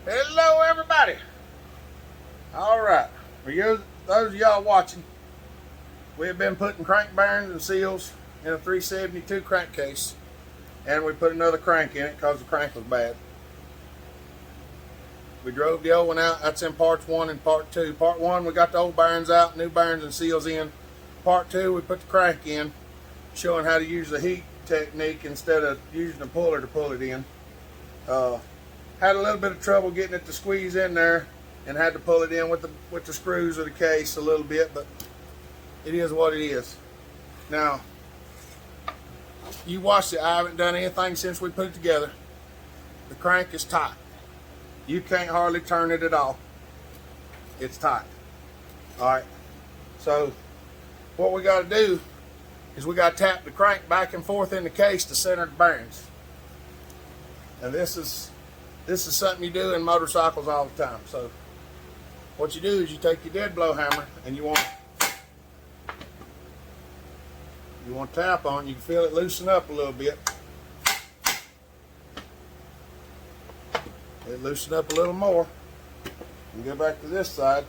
Hello, everybody. All right. For you, those of y'all watching, we have been putting crank bearings and seals in a 372 crankcase, and we put another crank in it because the crank was bad. We drove the old one out. That's in parts 1 and part 2. Part 1, we got the old bearings out, new bearings and seals in. Part 2, we put the crank in, showing how to use the heat technique instead of using a puller to pull it in. Had a little bit of trouble getting it to squeeze in there, and had to pull it in with the screws of the case a little bit, but it is what it is. Now, you watched it. I haven't done anything since we put it together. The crank is tight. You can't hardly turn it at all. It's tight. All right. So what we got to do is we got to tap the crank back and forth in the case to center the bearings. And this is something you do in motorcycles all the time. So what you do is you take your dead blow hammer and you want to tap on it. You can feel it loosen up a little bit. It loosen up a little more. And go back to this side.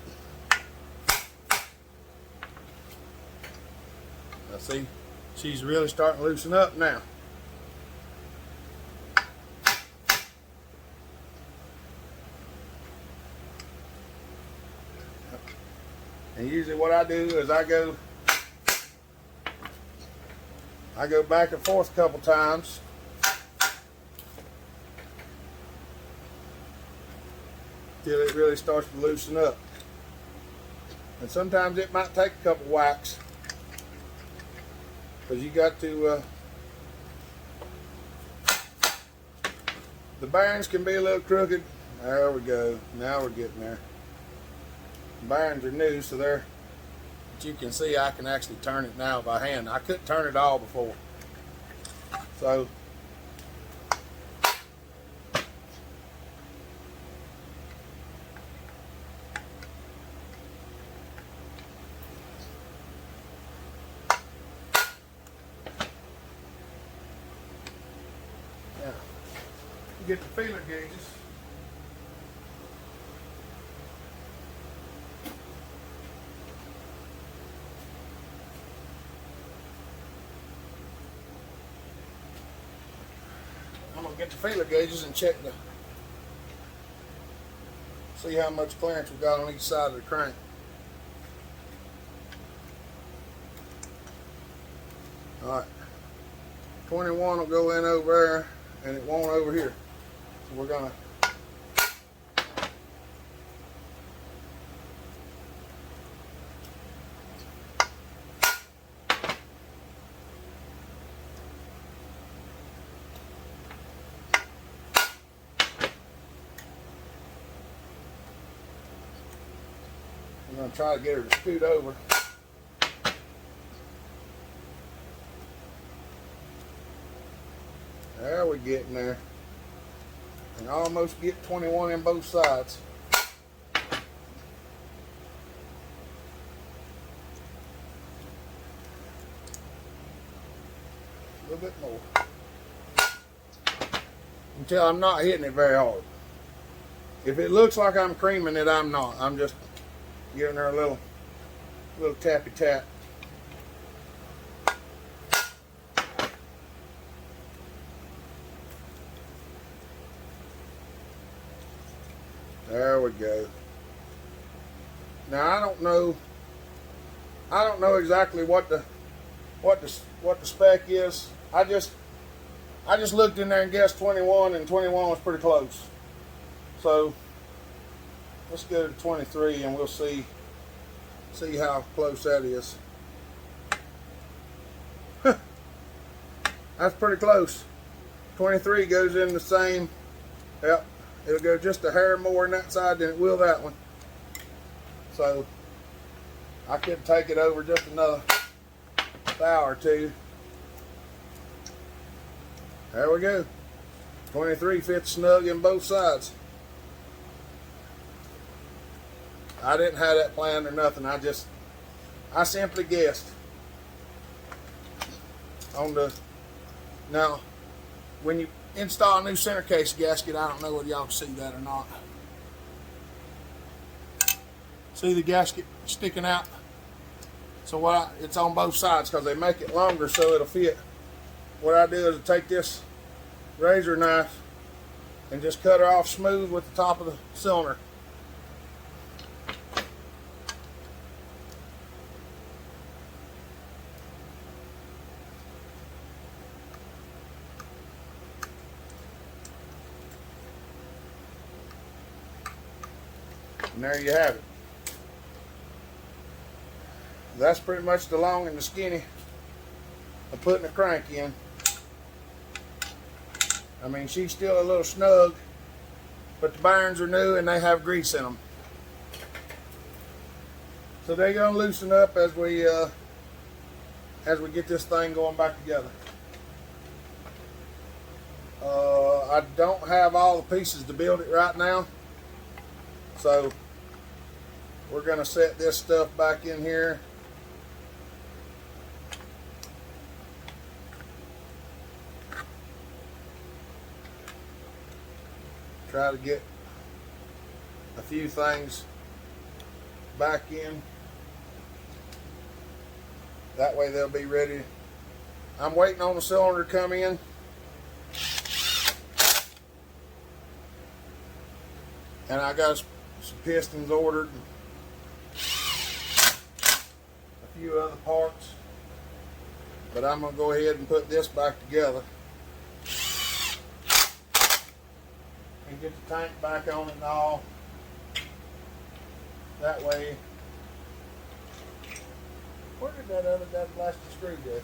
Now see, she's really starting to loosen up now. And usually what I do is I go back and forth a couple times. Till it really starts to loosen up. And sometimes it might take a couple whacks, because you got to the bearings can be a little crooked. There we go. Now we're getting there. The bearings are new, so they're, but you can see I can actually turn it now by hand. I couldn't turn it all before. So now you get the feeler gauges. I'm going to get the feeler gauges and check see how much clearance we got on each side of the crank. Alright, 21 will go in over there and it won't over here. So we're going to try to get her to scoot over. There we're getting there. And almost get 21 in both sides. A little bit more. Until I'm not hitting it very hard. If it looks like I'm creaming it, I'm not. I'm just giving her a little tappy tap. There we go. Now I don't know exactly what the spec is. I just looked in there and guessed 21, and 21 was pretty close. So let's go to 23 and we'll see how close that is. That's pretty close. 23 goes in the same. Yep, it'll go just a hair more on that side than it will that one. So I could take it over just another thou or two. There we go. 23 fits snug in both sides. I didn't have that planned or nothing. I simply guessed. Now, when you install a new center case gasket, I don't know whether y'all can see that or not. See the gasket sticking out? So it's on both sides because they make it longer so it'll fit. What I do is I take this razor knife and just cut her off smooth with the top of the cylinder. And there you have it. That's pretty much the long and the skinny of putting a crank in. I mean, she's still a little snug, but the bearings are new and they have grease in them. So they're gonna loosen up as we get this thing going back together. I don't have all the pieces to build it right now, so we're gonna set this stuff back in here. Try to get a few things back in. That way they'll be ready. I'm waiting on the cylinder to come in. And I got some pistons ordered. A few other parts. But I'm going to go ahead and put this back together. And get the tank back on it and all. That way. Where did that plastic screw go?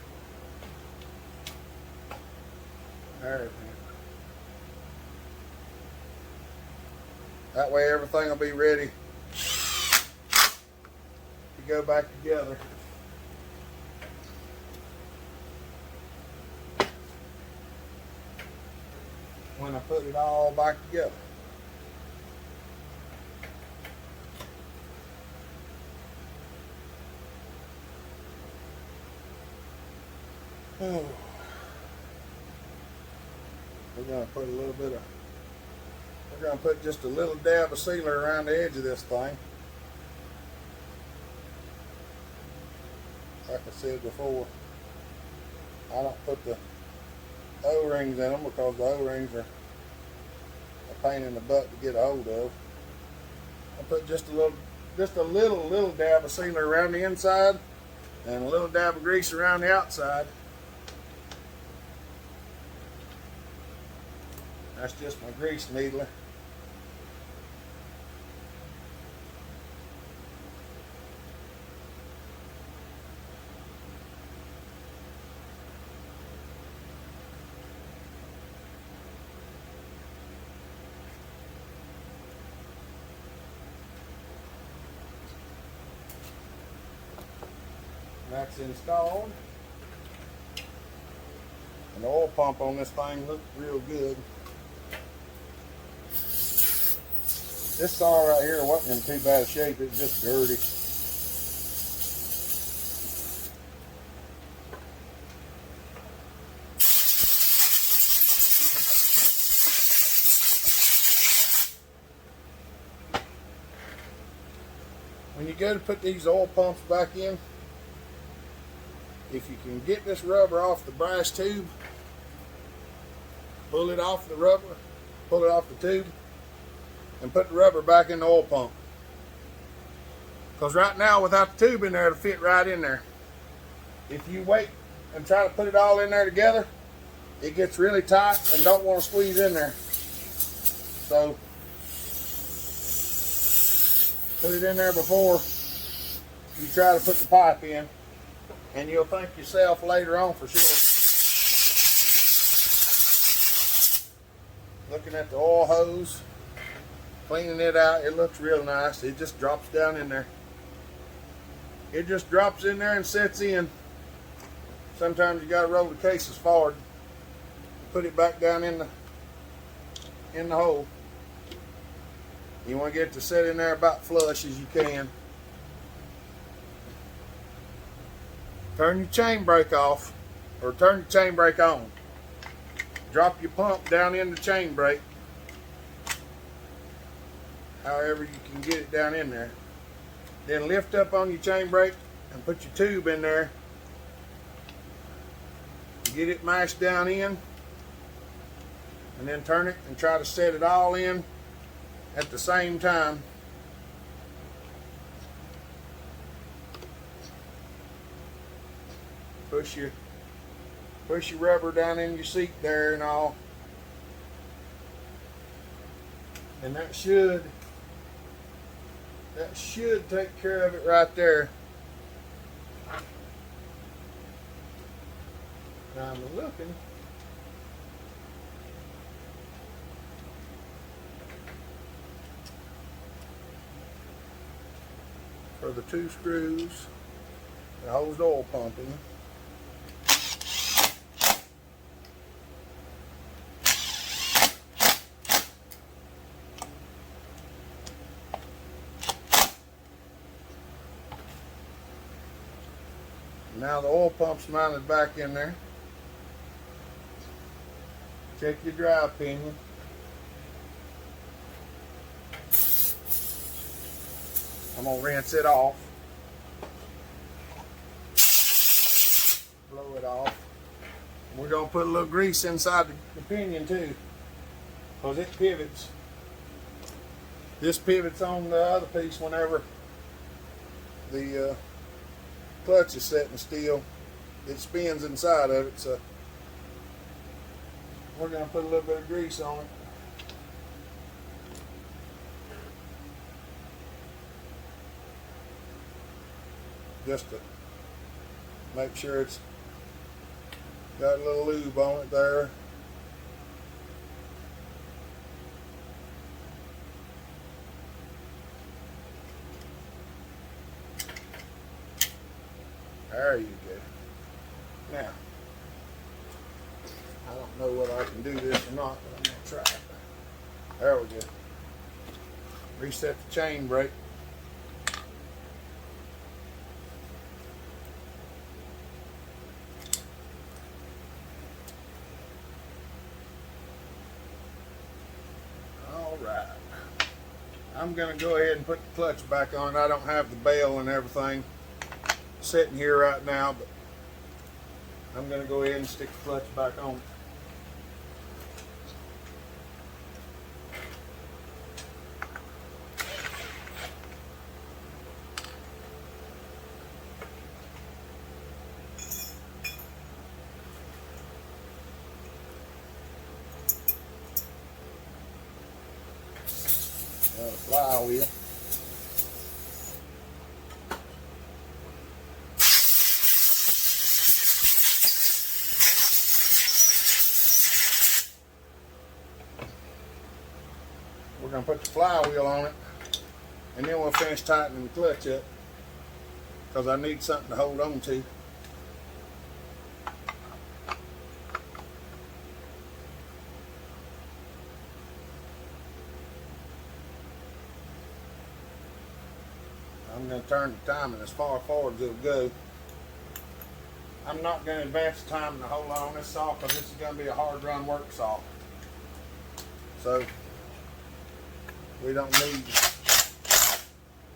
There it is. That way everything will be ready to go back together. When I put it all back together. Oh. We're going to put a little bit of, we're going to put just a little dab of sealer around the edge of this thing. Like I said before, I don't put the O-rings in them because the O-rings are a pain in the butt to get a hold of. I put just a little dab of sealer around the inside and a little dab of grease around the outside. That's just my grease needler. That's installed. And the oil pump on this thing looks real good. This saw right here wasn't in too bad a shape, it's just dirty. When you go to put these oil pumps back in, if you can get this rubber off the brass tube, pull it off the rubber, pull it off the tube, and put the rubber back in the oil pump. Because right now, without the tube in there, it'll fit right in there. If you wait and try to put it all in there together, it gets really tight and don't want to squeeze in there. So, put it in there before you try to put the pipe in, and you'll thank yourself later on for sure. Looking at the oil hose, cleaning it out, it looks real nice. It just drops down in there. It just drops in there and sets in. Sometimes you gotta roll the cases forward, put it back down in the hole. You want to get it to set in there about flush as you can. Turn your chain brake off, or turn your chain brake on. Drop your pump down in the chain brake. However you can get it down in there. Then lift up on your chain brake and put your tube in there. Get it mashed down in, and then turn it and try to set it all in at the same time. Push your rubber down in your seat there and all. And that should take care of it right there. Now I'm looking. For the 2 screws that holds the oil pump in. Now the oil pump's mounted back in there. Check your drive pinion. I'm going to rinse it off. Blow it off. We're going to put a little grease inside the pinion too, because it pivots. This pivots on the other piece whenever the clutch is setting still. It spins inside of it, so we're going to put a little bit of grease on it. Just to make sure it's got a little lube on it there. There you go. Now, I don't know whether I can do this or not, but I'm going to try it. There we go. Reset the chain brake. Alright. I'm going to go ahead and put the clutch back on. I don't have the bell and everything sitting here right now, but I'm going to go ahead and stick the clutch back on. Flywheel. We're going to put the flywheel on it, and then we'll finish tightening the clutch up, because I need something to hold on to. I'm going to turn the timing as far forward as it'll go. I'm not going to advance the timing the whole lot on this saw, because this is going to be a hard run work saw. So we don't need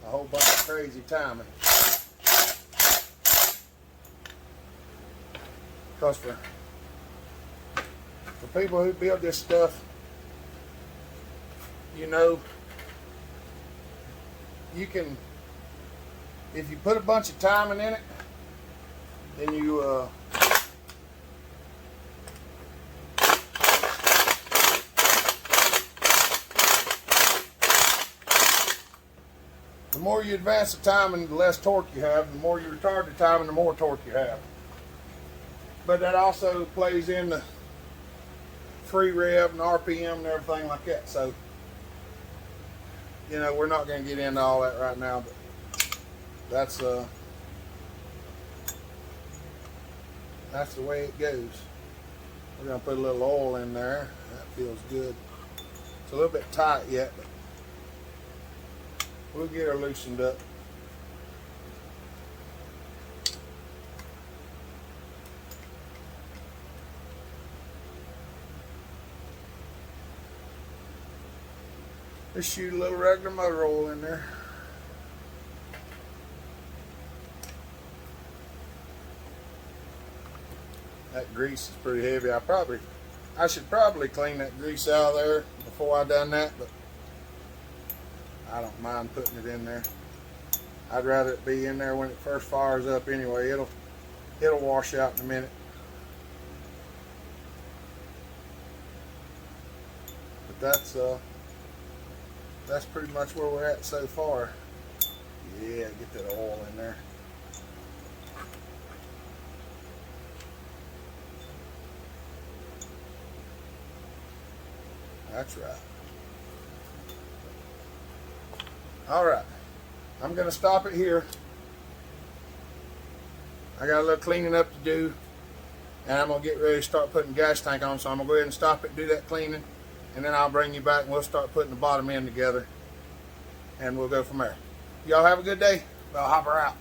a whole bunch of crazy timing. Because for people who build this stuff, you know, you can, if you put a bunch of timing in it, then you the more you advance the timing, the less torque you have. The more you retard the timing, the more torque you have. But that also plays in the free rev and RPM and everything like that. So, you know, we're not going to get into all that right now, but that's the way it goes. We're going to put a little oil in there. That feels good. It's a little bit tight yet, but we'll get her loosened up. Just shoot a little regular motor oil in there. That grease is pretty heavy. I should probably clean that grease out of there before I done that, but I don't mind putting it in there. I'd rather it be in there when it first fires up anyway. It'll wash out in a minute. But that's pretty much where we're at so far. Yeah, get that oil in there. That's right. All right. I'm going to stop it here. I got a little cleaning up to do, and I'm going to get ready to start putting the gas tank on, so I'm going to go ahead and stop it and do that cleaning, and then I'll bring you back and we'll start putting the bottom end together, and we'll go from there. Y'all have a good day. Bellhopper out.